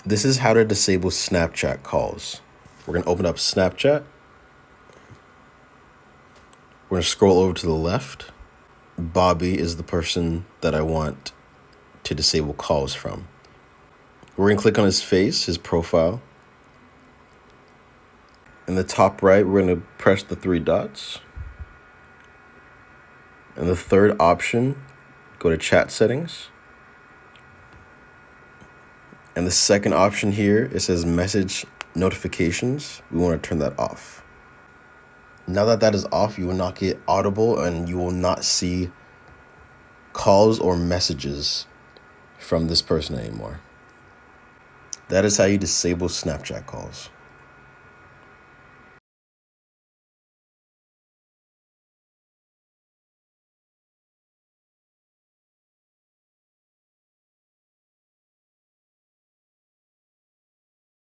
This is how to disable Snapchat calls. We're going to open up Snapchat. We're going to scroll over to the left. Bobby is the person that I want to disable calls from. We're going to click on his face, his profile. In the top right, we're going to press the three dots. And the third option, go to chat settings. And the second option here, it says message notifications. We want to turn that off. Now that that is off, you will not get audible and you will not see calls or messages from this person anymore. That is how you disable Snapchat calls.